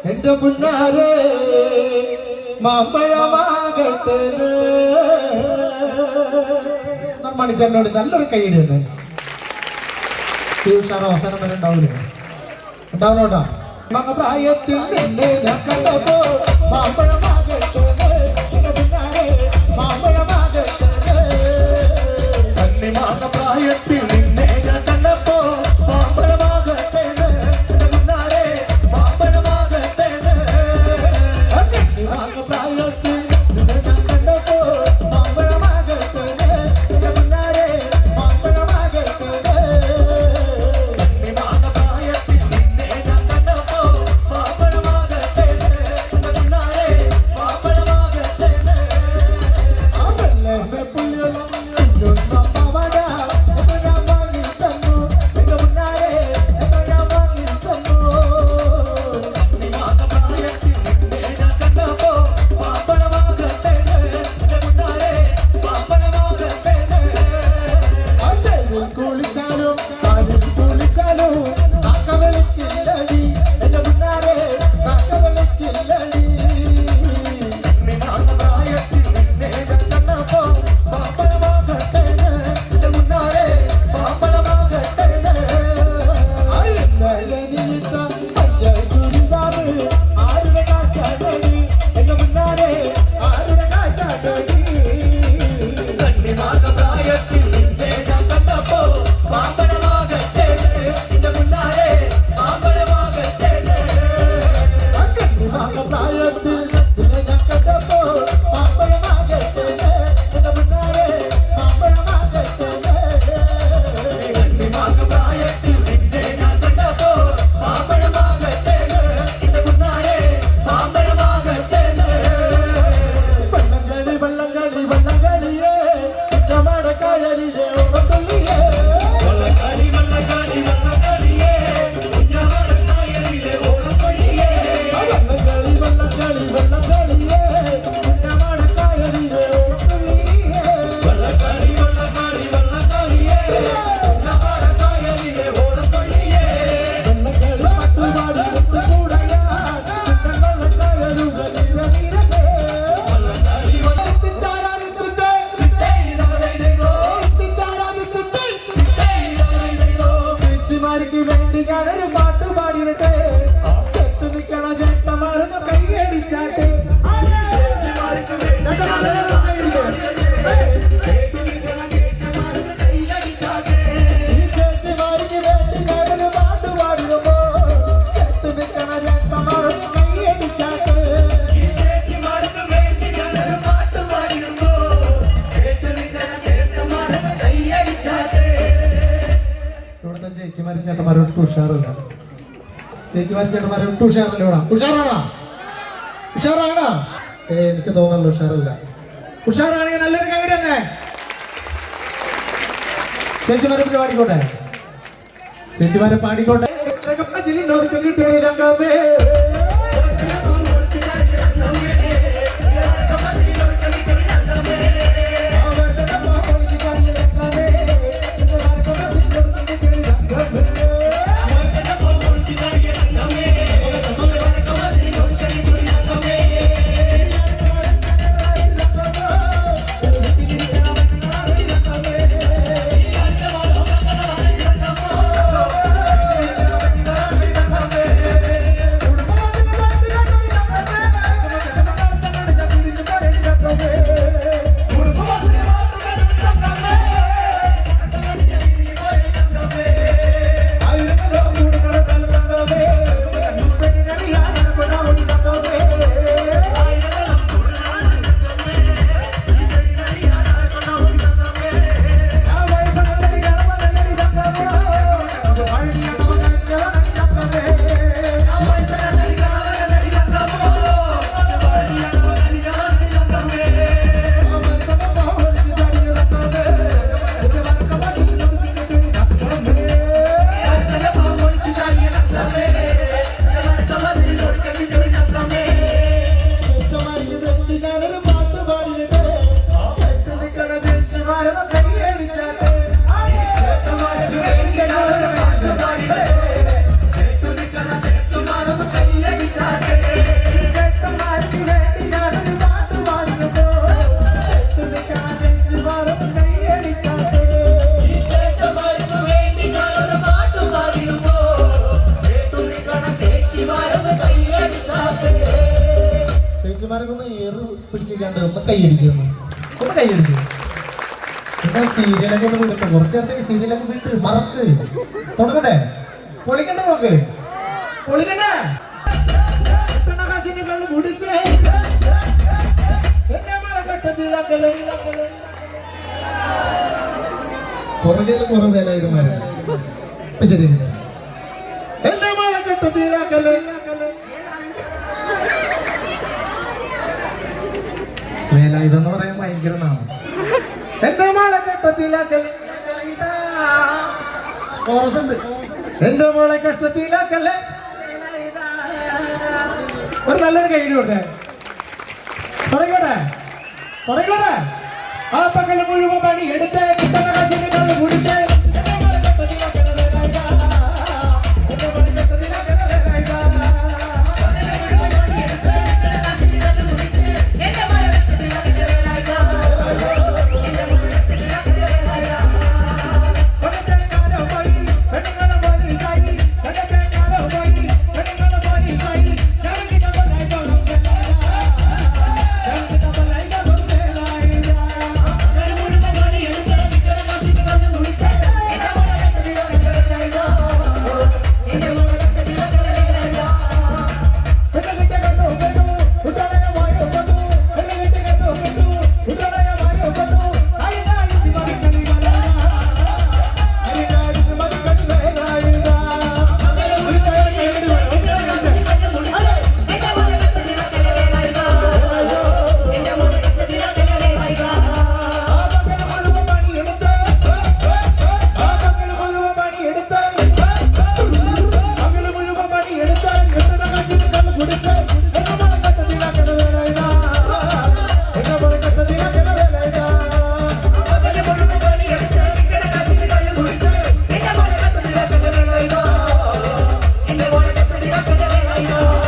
എന്റെ പുന്നാരെ മാമ്പഴമാകട്ടത്. മണിച്ചേട്ടനോട് നല്ലൊരു കൈയ്യടി തന്നെ. ഈ ഉഷാറ് അവസാനം വരെ ഉണ്ടാവില്ല, ഉണ്ടാവണോട്ടാ. പ്രായത്തിൽ നിന്ന് ഞാൻ കണ്ടപ്പോ മാമ്പഴമാകട്ടത്, എന്റെ പുന്നാരെ മാമ്പഴമാകട്ടത്. കണ്ണിമാങ്ങ പ്രായത്തിൽ നിന്നെ ഞാൻ കണ്ടപ്പോ മാമ്പഴമാകട്ടത്, എന്റെ പുന്നാരെ മാമ്പഴമാകട്ടത്. കണ്ണിമാങ്ങ പ്രായത്തിൽ നിന്നെ ഞാൻ കണ്ടപ്പോ മാമ്പഴമാകട്ടത്, എന്റെ പുന്നാരെ മാമ്പഴമാകട്ടത്. കണ്ണിമാങ്ങ പ്രായത്തിൽ നിന്നെ ഞാൻ കണ്ടപ്പോ മാമ്പഴമാകട്ടത്, എന്റെ പുന്നാരെ മാമ്പഴമാകട്ടത്. അവളെ പുള്ളിയുള്ള വേണ്ടി ഞാനൊരു പാട്ട് പാടിയിട്ടെ. കെട്ടു നിൽക്കണ ചേട്ടന്മാരൊന്ന് കൈയടിച്ചാട്ടെ. ഈ ചേച്ചിമാർക്ക് വേണ്ടി ഞാനൊരു പാട്ട് പാടിയപ്പോ കെട്ടു നിൽക്കണ ചേട്ടന്മാരൊന്ന് കൈയടിച്ചാട്ടെ. ഇവിടുത്തെ ചേച്ചിമാരും ചേട്ടന്മാരോട് ഉഷാറില്ല. ചേച്ചിമാരും ചേട്ടന്മാരോട് ഉഷാറല്ലേ? ഇവിടെ ഉഷാറാണോ? ഉഷാറാണോ? എനിക്ക് തോന്നുന്നു ഉഷാറില്ല. ഉഷാറാണെങ്കിൽ നല്ലൊരു കൈയ്യടി തന്നെ. ചേച്ചിമാരെ പാടിക്കോട്ടെ, ചേച്ചിമാരെ പാടിക്കോട്ടെ. ചേച്ചിമാരൊക്കെ ഒന്ന് ഏറ് പിടിച്ചിരിക്കാണ്ട് ഒന്ന് കൈയടിച്ചു തന്നു, ഒന്ന് കൈയടിച്ചു. പിന്നെ സീരിയലൊക്കെ ഒന്ന് വിളിക്കാം, കുറച്ച് നേരത്തേക്ക് സീരിയലൊക്കെ വിട്ട് മറക്ക് തുടങ്ങട്ടെ. പൊളിക്കണ്ടേ നമുക്ക്, പൊളിക്കണ്ടേ? പുറകേല് കുറെ വേലായുധന്മാര് എന്റെ മഴ കെട്ടത്തിലാക്കല്ലേ. വേലായുധം എന്ന് പറയാൻ ഭയങ്കര നാണ്. എന്റെ മഴ കെട്ടത്തിലാക്കല്ലേ, കോറസുണ്ട്. എന്റെ മോളെ കഷ്ടത്തിലാക്കല്ലേ. ഒരു നല്ലൊരു കൈയ്യടി കൊടുത്തേ. തുടങ്ങട്ടെ, തുടങ്ങട്ടെ. ആ പകല് മുഴുവൻ പണി എടുത്ത് കിട്ടണ കാശിന് കള്ളു കുടിച്ച് എന്റെ മോളെ കഷ്ടത്തിലാക്കണ വേലായുധ, എന്റെ മോളെ കഷ്ടത്തിലാക്കണ വേലായുധ. I know.